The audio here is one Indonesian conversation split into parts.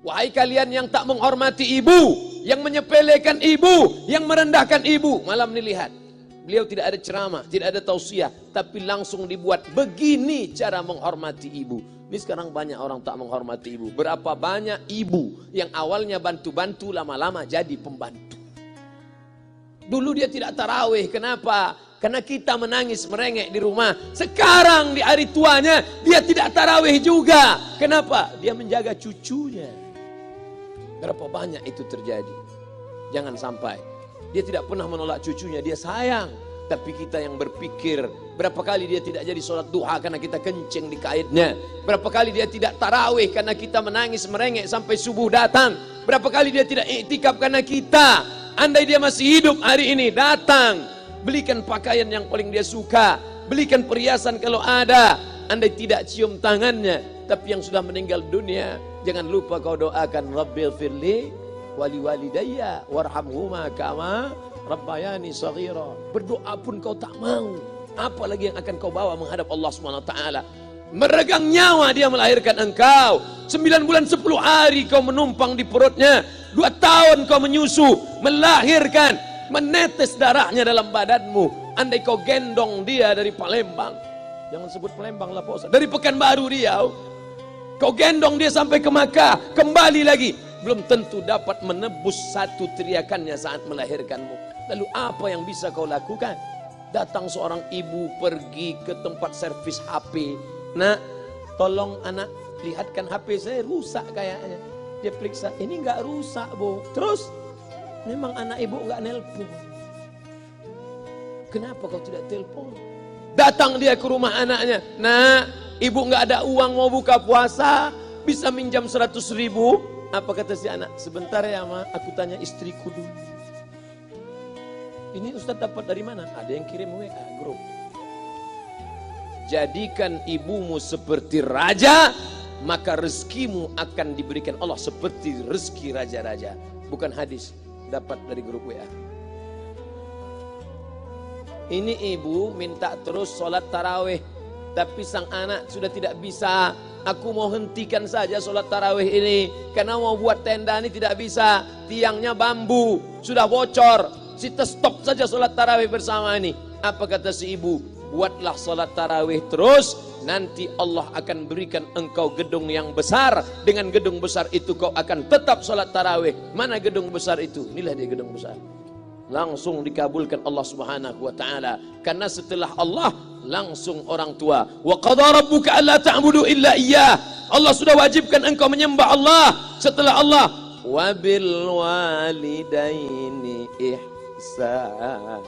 Wahai kalian yang tak menghormati ibu, yang menyepelekan ibu, yang merendahkan ibu. Malam ini lihat, beliau tidak ada ceramah, tidak ada tausiah, tapi langsung dibuat begini cara menghormati ibu. Ini sekarang banyak orang tak menghormati ibu. Berapa banyak ibu yang awalnya bantu-bantu, lama-lama jadi pembantu. Dulu dia tidak tarawih, kenapa? Karena kita menangis merengek di rumah. Sekarang di hari tuanya dia tidak tarawih juga. Kenapa? Dia menjaga cucunya. Berapa banyak itu terjadi. Jangan sampai. Dia tidak pernah menolak cucunya, dia sayang. Tapi kita yang berpikir, berapa kali dia tidak jadi sholat duha karena kita kencing di kaitnya. Berapa kali dia tidak tarawih karena kita menangis merengek sampai subuh datang. Berapa kali dia tidak iktikaf karena kita. Andai dia masih hidup hari ini, datang. Belikan pakaian yang paling dia suka. Belikan perhiasan kalau ada. Andai tidak cium tangannya. Tapi yang sudah meninggal dunia, jangan lupa kau doakan, Rabbil firli wali walidayya warhamhuma kama rabbayani saghira. Berdoa pun kau tak mau. Apalagi yang akan kau bawa menghadap Allah SWT. Meregang nyawa dia melahirkan engkau. 9 bulan 10 hari kau menumpang di perutnya. 2 tahun kau menyusu, melahirkan, menetes darahnya dalam badanmu. Andai kau gendong dia dari Palembang, jangan sebut Palembang lah Pak Ustaz, dari Pekanbaru Riau, kau gendong dia sampai ke Makkah, kembali lagi, belum tentu dapat menebus satu teriakannya saat melahirkanmu. Lalu apa yang bisa kau lakukan? Datang seorang ibu pergi ke tempat servis HP. Nak, tolong anak lihatkan HP saya rusak kayaknya. Dia periksa, ini enggak rusak bu. Terus, memang anak ibu enggak nelpon. Kenapa kau tidak telepon? Datang dia ke rumah anaknya. Nah, ibu enggak ada uang mau buka puasa, bisa minjam 100.000. Apa kata si anak? Sebentar ya ma, aku tanya istriku dulu. Ini Ustaz dapat dari mana? Ada yang kirim WA grup. Jadikan ibumu seperti raja, maka rezekimu akan diberikan Allah seperti rezeki raja-raja. Bukan hadis, dapat dari grup WA. Ini ibu minta terus sholat tarawih, tapi sang anak sudah tidak bisa. Aku mau hentikan saja sholat tarawih ini, karena mau buat tenda ini tidak bisa. Tiangnya bambu, sudah bocor. Kita stop saja sholat tarawih bersama ini. Apa kata si ibu? Buatlah sholat tarawih terus, nanti Allah akan berikan engkau gedung yang besar. Dengan gedung besar itu kau akan tetap sholat tarawih. Mana gedung besar itu? Inilah dia gedung besar. Langsung dikabulkan Allah Subhanahu wa taala. Karena setelah Allah langsung orang tua. Wa qadara rabbuka alla ta'budu illa iyyah. Allah sudah wajibkan engkau menyembah Allah. Setelah Allah, wa bil walidaini ihsana.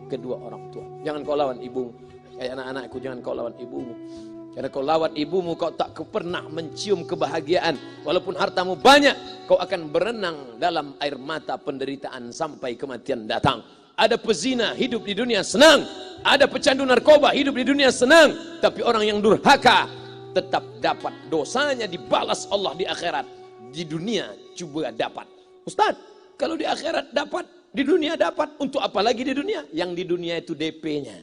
Kedua orang tua. Jangan kau lawan ibumu. Kayak anak-anakku, jangan kau lawan ibumu. Karena kau lawan ibumu, kau tak pernah mencium kebahagiaan. Walaupun hartamu banyak, kau akan berenang dalam air mata penderitaan sampai kematian datang. Ada pezina hidup di dunia senang. Ada pecandu narkoba hidup di dunia senang. Tapi orang yang durhaka tetap dapat dosanya dibalas Allah di akhirat. Di dunia juga dapat. Ustaz, kalau di akhirat dapat, di dunia dapat, untuk apa lagi di dunia? Yang di dunia itu DP-nya.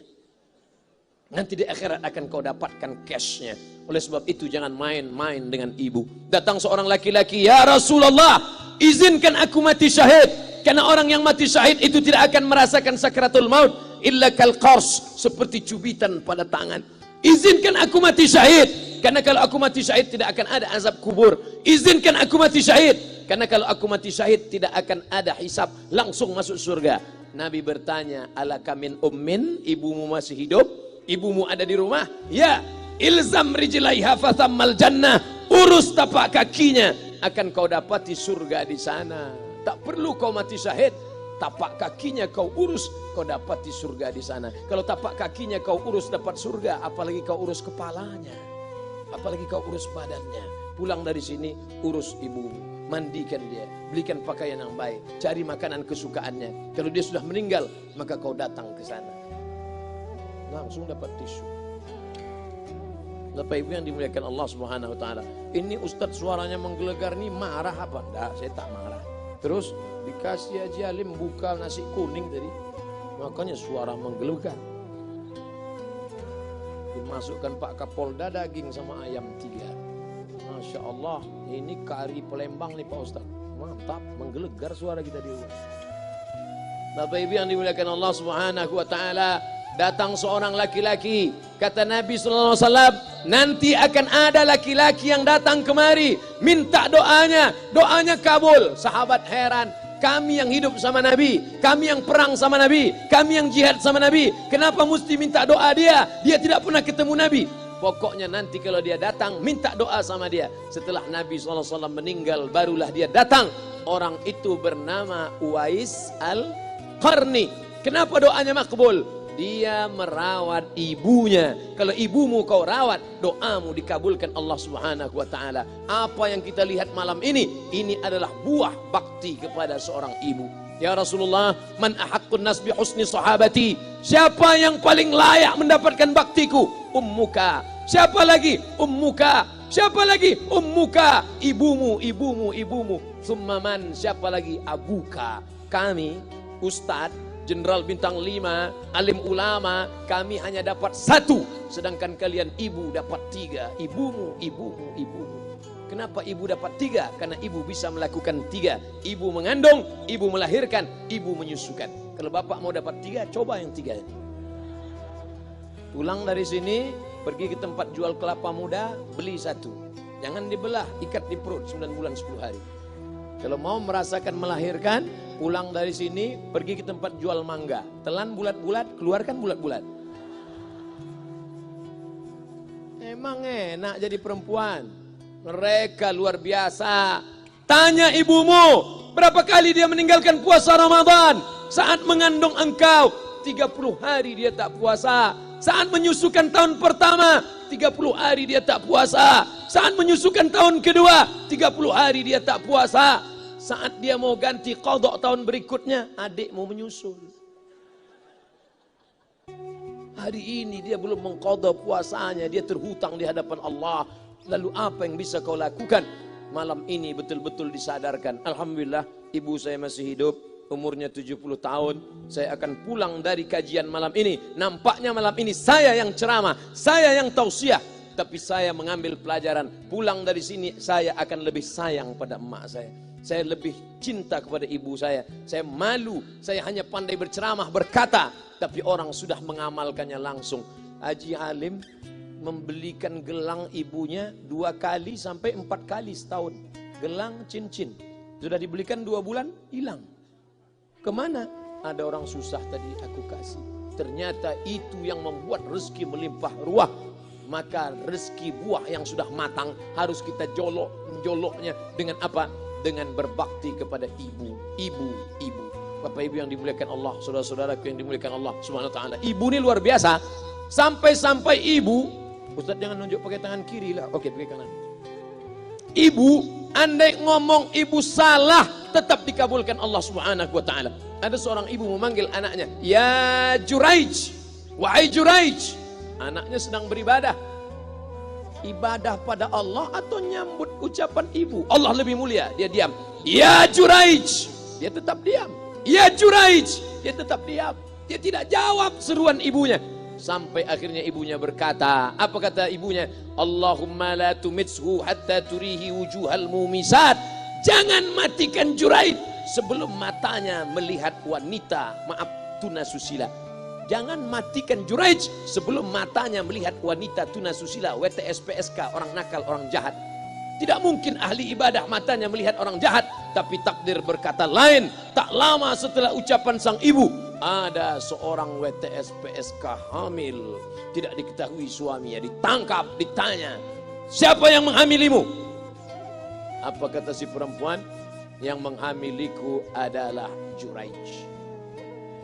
Nanti di akhirat akan kau dapatkan cashnya. Oleh sebab itu jangan main-main dengan ibu. Datang seorang laki-laki, ya Rasulullah, izinkan aku mati syahid. Karena orang yang mati syahid itu tidak akan merasakan sakratul maut illa kal qars, seperti cubitan pada tangan. Izinkan aku mati syahid. Karena kalau aku mati syahid tidak akan ada azab kubur. Izinkan aku mati syahid. Karena kalau aku mati syahid tidak akan ada hisab, langsung masuk surga. Nabi bertanya, alaka min ummin, ibumu masih hidup? Ibumu ada di rumah? Ya. Ilzam rijlaiha fathammal jannah. Urus tapak kakinya, akan kau dapati surga di sana. Tak perlu kau mati syahid, tapak kakinya kau urus, kau dapati surga di sana. Kalau tapak kakinya kau urus dapat surga, apalagi kau urus kepalanya, apalagi kau urus badannya. Pulang dari sini, urus ibumu, mandikan dia, belikan pakaian yang baik, cari makanan kesukaannya. Kalau dia sudah meninggal, maka kau datang ke sana, langsung dapat tisu. Bapak Ibu yang dimuliakan Allah Subhanahu wa taala. Ini Ustadz suaranya menggelegar nih, marah apa? Enggak, saya tak marah. Terus dikasih aja alim buka nasi kuning tadi, makanya suara menggelegar. Dimasukkan Pak Kapolda daging sama ayam 3. Masya Allah, ini kari Palembang nih Pak Ustaz. Mantap, menggelegar suara kita di luar. Bapak Ibu yang dimuliakan Allah Subhanahu wa taala, datang seorang laki-laki, kata Nabi sallallahu alaihi wasallam, nanti akan ada laki-laki yang datang kemari minta doanya, doanya kabul. Sahabat heran, kami yang hidup sama Nabi, kami yang perang sama Nabi, kami yang jihad sama Nabi, kenapa mesti minta doa dia? Dia tidak pernah ketemu Nabi. Pokoknya nanti kalau dia datang, minta doa sama dia. Setelah Nabi SAW meninggal, barulah dia datang. Orang itu bernama Uwais Al-Qarni. Kenapa doanya makbul? Dia merawat ibunya. Kalau ibumu kau rawat, doamu dikabulkan Allah Subhanahu wa taala. Apa yang kita lihat malam ini adalah buah bakti kepada seorang ibu. Ya Rasulullah, man ahaqqun nas bi husni sahabati? Siapa yang paling layak mendapatkan baktiku? Ummuka. Siapa lagi? Ummuka. Siapa lagi? Ummuka. Ibumu, ibumu, ibumu. Summa man? Siapa lagi? Abuka. Kami, Ustadz, Jenderal Bintang 5, alim ulama, kami hanya dapat 1, sedangkan kalian ibu dapat 3. Ibumu, ibumu, ibumu. Kenapa ibu dapat 3? Karena ibu bisa melakukan 3. Ibu mengandung, ibu melahirkan, ibu menyusukan. Kalau bapak mau dapat 3, coba yang 3. Pulang dari sini, pergi ke tempat jual kelapa muda, beli 1. Jangan dibelah, ikat di perut 9 bulan 10 hari. Kalau mau merasakan melahirkan, pulang dari sini, pergi ke tempat jual mangga. Telan bulat-bulat, keluarkan bulat-bulat. Emang enak jadi perempuan. Mereka luar biasa. Tanya ibumu, berapa kali dia meninggalkan puasa Ramadan? Saat mengandung engkau, 30 hari dia tak puasa. Saat menyusukan tahun pertama, 30 hari dia tak puasa. Saat menyusukan tahun kedua, 30 hari dia tak puasa. Saat dia mau ganti qadha tahun berikutnya, adik mau menyusul. Hari ini dia belum mengqadha puasanya, dia terhutang di hadapan Allah. Lalu apa yang bisa kau lakukan? Malam ini betul-betul disadarkan. Alhamdulillah ibu saya masih hidup, umurnya 70 tahun. Saya akan pulang dari kajian malam ini. Nampaknya malam ini saya yang ceramah, saya yang tausiah. Tapi saya mengambil pelajaran. Pulang dari sini saya akan lebih sayang pada emak saya. Saya lebih cinta kepada ibu saya. Saya malu, saya hanya pandai berceramah, berkata. Tapi orang sudah mengamalkannya langsung. Haji Halim membelikan gelang ibunya 2 kali sampai 4 kali setahun. Gelang cincin. Sudah dibelikan 2 bulan, hilang. Kemana? Ada orang susah tadi aku kasih. Ternyata itu yang membuat rezeki melimpah ruah. Maka rezeki buah yang sudah matang harus kita joloknya dengan apa? Dengan berbakti kepada ibu. Bapak ibu yang dimuliakan Allah, saudara-saudaraku yang dimuliakan Allah Subhanahu wa taala. Ibu ini luar biasa. Sampai-sampai ibu, Ustaz jangan nunjuk pakai tangan kiri lah. Oke, pakai kanan. Ibu, andai ngomong ibu salah, tetap dikabulkan Allah Subhanahu wa taala. Ada seorang ibu memanggil anaknya, "Ya Juraij, wahai Juraij." Anaknya sedang beribadah. Ibadah pada Allah atau nyambut ucapan ibu? Allah lebih mulia, dia diam. "Ya Juraij." Dia tetap diam. "Ya Juraij." Dia tetap diam. Dia tidak jawab seruan ibunya. Sampai akhirnya ibunya berkata, apa kata ibunya? "Allahumma la tumitshu hatta turihi wujuhal mumisat." Jangan matikan Juraij sebelum matanya melihat wanita, maaf, tunasusila. Jangan matikan Juraij sebelum matanya melihat wanita tunasusila, WTS PSK, orang nakal, orang jahat. Tidak mungkin ahli ibadah matanya melihat orang jahat, tapi takdir berkata lain. Tak lama setelah ucapan sang ibu, ada seorang WTS PSK hamil, tidak diketahui suaminya, ditangkap, ditanya, "Siapa yang menghamilimu?" Apa kata si perempuan? "Yang menghamiliku adalah Juraij."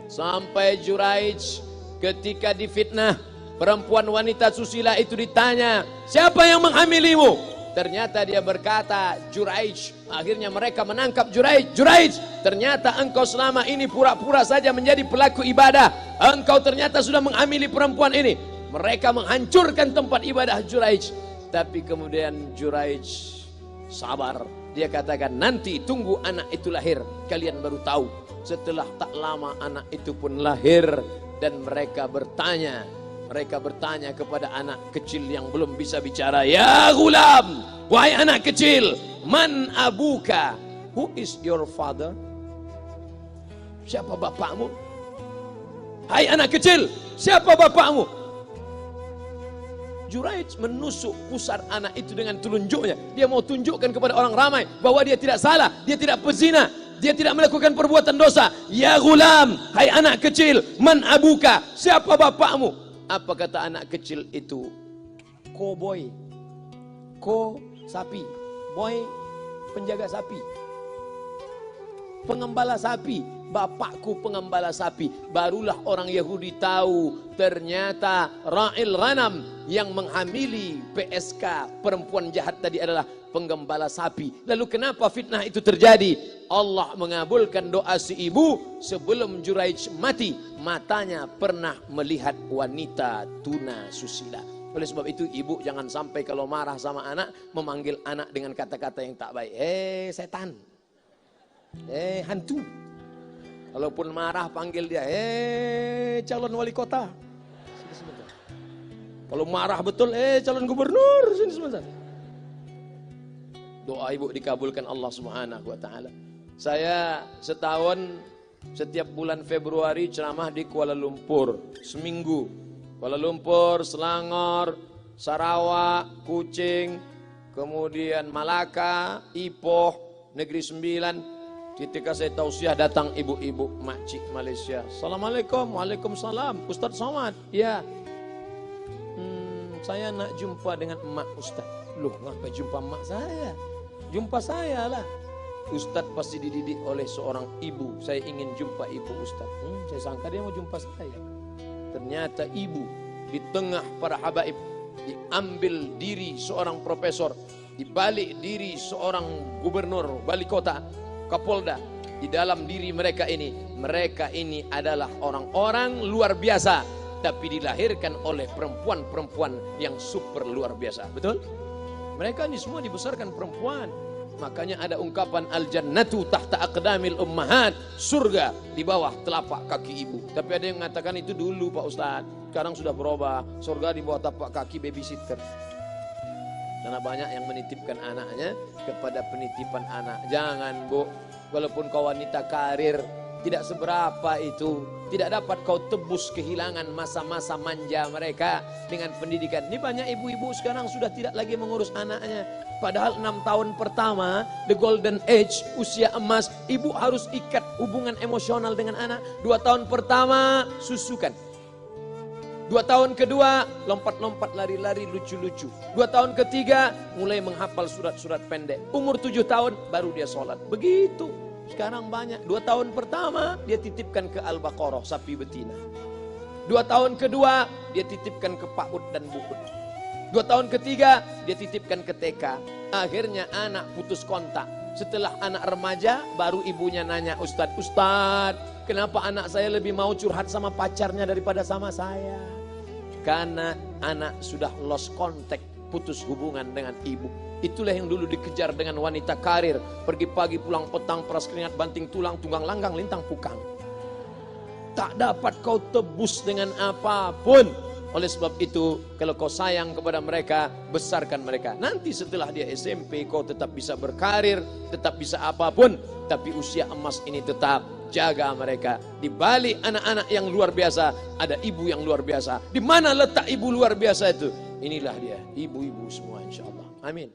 Sampai Juraij ketika difitnah, perempuan wanita susila itu ditanya, "Siapa yang menghamilimu?" Ternyata dia berkata, "Juraij." Akhirnya mereka menangkap Juraij. "Juraij, ternyata engkau selama ini pura-pura saja menjadi pelaku ibadah. Engkau ternyata sudah menghamili perempuan ini." Mereka menghancurkan tempat ibadah Juraij. Tapi kemudian Juraij sabar. Dia katakan, "Nanti tunggu anak itu lahir, kalian baru tahu." Setelah tak lama anak itu pun lahir. Dan mereka bertanya kepada anak kecil yang belum bisa bicara, "Ya gulam, Wahai anak kecil, man abuka? Who is your father? Siapa bapakmu? Hai anak kecil, siapa bapakmu? Juraij menusuk pusar anak itu dengan telunjuknya. Dia mau tunjukkan kepada orang ramai bahwa dia tidak salah, dia tidak pezina, dia tidak melakukan perbuatan dosa. Ya gulam, hai anak kecil, man abuka? Siapa bapakmu? Apa kata anak kecil itu? Ko boy, ko sapi, boy penjaga sapi, pengembala sapi. Bapakku pengembala sapi. Barulah orang Yahudi tahu ternyata ra'il ghanam yang menghamili PSK perempuan jahat tadi adalah penggembala sapi. Lalu kenapa fitnah itu terjadi? Allah mengabulkan doa si ibu sebelum Juraij mati. Matanya pernah melihat wanita tuna susila. Oleh sebab itu ibu jangan sampai kalau marah sama anak memanggil anak dengan kata-kata yang tak baik. Setan, hantu. Kalaupun marah panggil dia, calon wali kota. Sini sebentar. Kalau marah betul, calon gubernur. Sini sebentar. Doa ibu dikabulkan Allah Subhanahu wa taala. Saya setahun setiap bulan Februari ceramah di Kuala Lumpur seminggu. Kuala Lumpur, Selangor, Sarawak, Kuching, kemudian Malaka, Ipoh, Negeri Sembilan. Ketika saya tausiah datang ibu-ibu makcik Malaysia. Assalamualaikum, waalaikumsalam. Ustaz Somad, ya. Saya nak jumpa dengan emak Ustaz. Loh, ngapa jumpa emak saya? Jumpa saya lah. Ustaz pasti dididik oleh seorang ibu. Saya ingin jumpa ibu Ustaz. Saya sangka dia mau jumpa saya. Ternyata ibu di tengah para habaib diambil diri seorang profesor, dibalik diri seorang gubernur, wali kota, Kapolda. Di dalam diri mereka ini adalah orang-orang luar biasa, tapi dilahirkan oleh perempuan-perempuan yang super luar biasa. Betul? Mereka ini semua dibesarkan perempuan. Makanya ada ungkapan al-jannatu tahta aqdamil ummahat, surga di bawah telapak kaki ibu. Tapi ada yang mengatakan itu dulu Pak Ustadz, sekarang sudah berubah, surga di bawah telapak kaki babysitter. Karena banyak yang menitipkan anaknya kepada penitipan anak. Jangan bu, walaupun kau wanita karir, tidak seberapa itu. Tidak dapat kau tebus kehilangan masa-masa manja mereka dengan pendidikan. Ini banyak ibu-ibu sekarang sudah tidak lagi mengurus anaknya. Padahal 6 tahun pertama, the golden age, usia emas, ibu harus ikat hubungan emosional dengan anak. 2 tahun pertama, susukan. 2 tahun kedua, lompat-lompat, lari-lari, lucu-lucu. 2 tahun ketiga, mulai menghafal surat-surat pendek. Umur 7 tahun, baru dia sholat. Begitu. Sekarang banyak. 2 tahun pertama, dia titipkan ke Al-Baqarah, sapi betina. 2 tahun kedua, dia titipkan ke PAUD dan BUUD. 2 tahun ketiga, dia titipkan ke TK. Akhirnya anak putus kontak. Setelah anak remaja, baru ibunya nanya, Ustadz, kenapa anak saya lebih mau curhat sama pacarnya daripada sama saya? Karena anak sudah lost contact, putus hubungan dengan ibu. Itulah yang dulu dikejar dengan wanita karir. Pergi pagi pulang petang, peras keringat, banting tulang, tunggang langgang, lintang pukang. Tak dapat kau tebus dengan apapun. Oleh sebab itu, kalau kau sayang kepada mereka, besarkan mereka. Nanti setelah dia SMP, kau tetap bisa berkarir, tetap bisa apapun. Tapi usia emas ini tetap jaga mereka. Di balik anak-anak yang luar biasa, ada ibu yang luar biasa. Di mana letak ibu luar biasa itu? Inilah dia, ibu-ibu semua insya Allah. Amin.